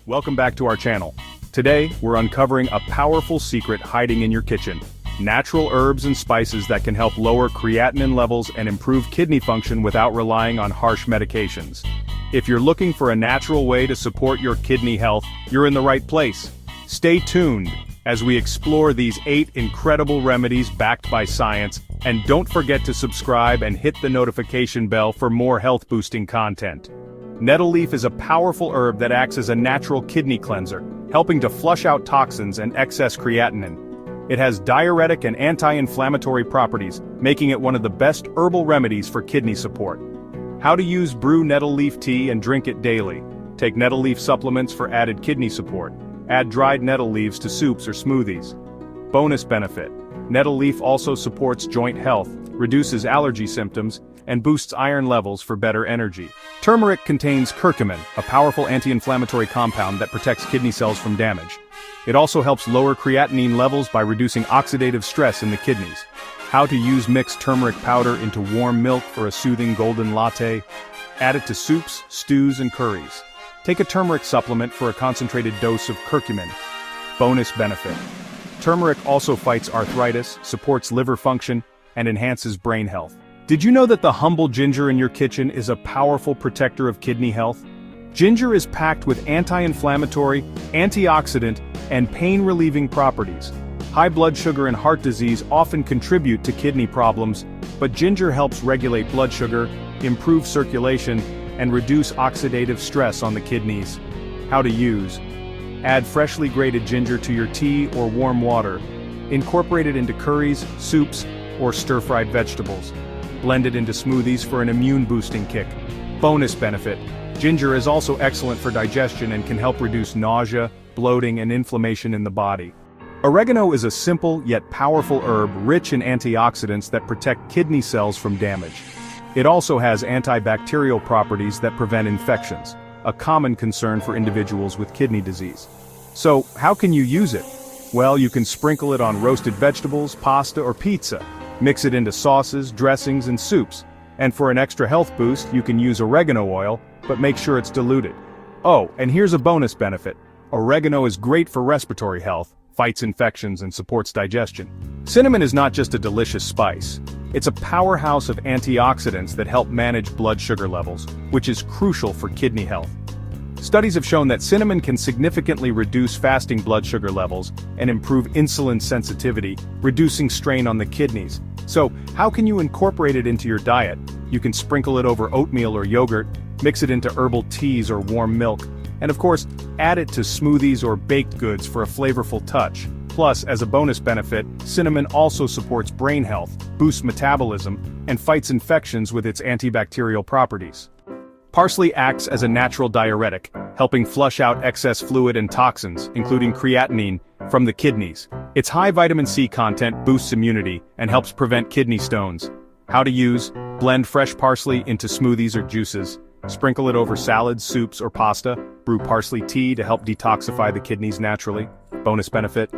Welcome back to our channel. Today, we're uncovering a powerful secret hiding in your kitchen. Natural herbs and spices that can help lower creatinine levels and improve kidney function without relying on harsh medications. If you're looking for a natural way to support your kidney health, you're in the right place. Stay tuned as we explore these 8 incredible remedies backed by science, and don't forget to subscribe and hit the notification bell for more health-boosting content. Nettle leaf is a powerful herb that acts as a natural kidney cleanser, helping to flush out toxins and excess creatinine. It has diuretic and anti-inflammatory properties, making it one of the best herbal remedies for kidney support. How to use: brew nettle leaf tea and drink it daily. Take nettle leaf supplements for added kidney support. Add dried nettle leaves to soups or smoothies. Bonus benefit: nettle leaf also supports joint health, reduces allergy symptoms, and boosts iron levels for better energy. Turmeric contains curcumin, a powerful anti-inflammatory compound that protects kidney cells from damage. It also helps lower creatinine levels by reducing oxidative stress in the kidneys. How to use: mix turmeric powder into warm milk for a soothing golden latte. Add it to soups, stews, and curries. Take a turmeric supplement for a concentrated dose of curcumin. Bonus benefit: turmeric also fights arthritis, supports liver function, and enhances brain health. Did you know that the humble ginger in your kitchen is a powerful protector of kidney health? Ginger is packed with anti-inflammatory, antioxidant, and pain-relieving properties. High blood sugar and heart disease often contribute to kidney problems, but ginger helps regulate blood sugar, improve circulation, and reduce oxidative stress on the kidneys. How to use: add freshly grated ginger to your tea or warm water. Incorporate it into curries, soups, or stir-fried vegetables. Blend it into smoothies for an immune-boosting kick. Bonus benefit: ginger is also excellent for digestion and can help reduce nausea, bloating, and inflammation in the body. Oregano is a simple yet powerful herb rich in antioxidants that protect kidney cells from damage. It also has antibacterial properties that prevent infections, a common concern for individuals with kidney disease. So, how can you use it? Well, you can sprinkle it on roasted vegetables, pasta, or pizza. Mix it into sauces, dressings, and soups. And for an extra health boost, you can use oregano oil, but make sure it's diluted. Oh, and here's a bonus benefit: oregano is great for respiratory health, fights infections, and supports digestion. Cinnamon is not just a delicious spice. It's a powerhouse of antioxidants that help manage blood sugar levels, which is crucial for kidney health. Studies have shown that cinnamon can significantly reduce fasting blood sugar levels and improve insulin sensitivity, reducing strain on the kidneys. So, how can you incorporate it into your diet? You can sprinkle it over oatmeal or yogurt, mix it into herbal teas or warm milk, and of course, add it to smoothies or baked goods for a flavorful touch. Plus, as a bonus benefit, cinnamon also supports brain health, boosts metabolism, and fights infections with its antibacterial properties. Parsley acts as a natural diuretic, helping flush out excess fluid and toxins, including creatinine, from the kidneys. Its high vitamin C content boosts immunity and helps prevent kidney stones. How to use: blend fresh parsley into smoothies or juices. Sprinkle it over salads, soups, or pasta. Brew parsley tea to help detoxify the kidneys naturally. Bonus benefit: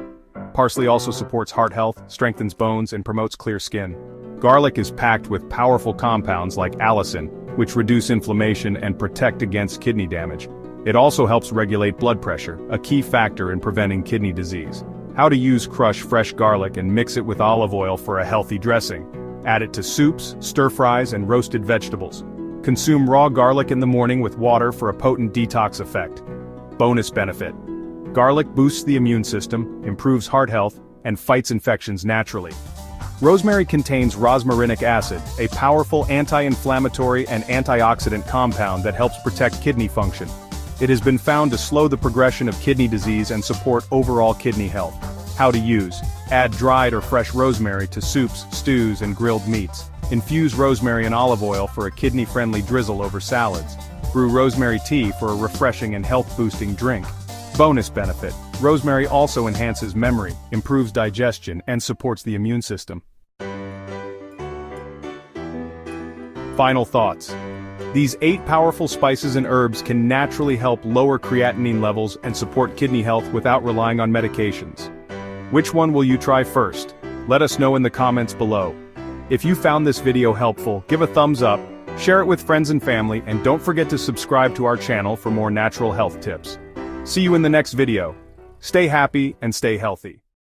parsley also supports heart health, strengthens bones, and promotes clear skin. Garlic is packed with powerful compounds like allicin, which reduce inflammation and protect against kidney damage. It also helps regulate blood pressure, a key factor in preventing kidney disease. How to use: crush fresh garlic and mix it with olive oil for a healthy dressing. Add it to soups, stir-fries, and roasted vegetables. Consume raw garlic in the morning with water for a potent detox effect. Bonus benefit: garlic boosts the immune system, improves heart health, and fights infections naturally. Rosemary contains rosmarinic acid, a powerful anti-inflammatory and antioxidant compound that helps protect kidney function. It has been found to slow the progression of kidney disease and support overall kidney health. How to use: add dried or fresh rosemary to soups, stews, and grilled meats. Infuse rosemary in olive oil for a kidney-friendly drizzle over salads. Brew rosemary tea for a refreshing and health-boosting drink. Bonus benefit: rosemary also enhances memory, improves digestion, and supports the immune system. Final thoughts: these 8 powerful spices and herbs can naturally help lower creatinine levels and support kidney health without relying on medications. Which one will you try first? Let us know in the comments below. If you found this video helpful, give a thumbs up, share it with friends and family, and don't forget to subscribe to our channel for more natural health tips. See you in the next video. Stay happy and stay healthy.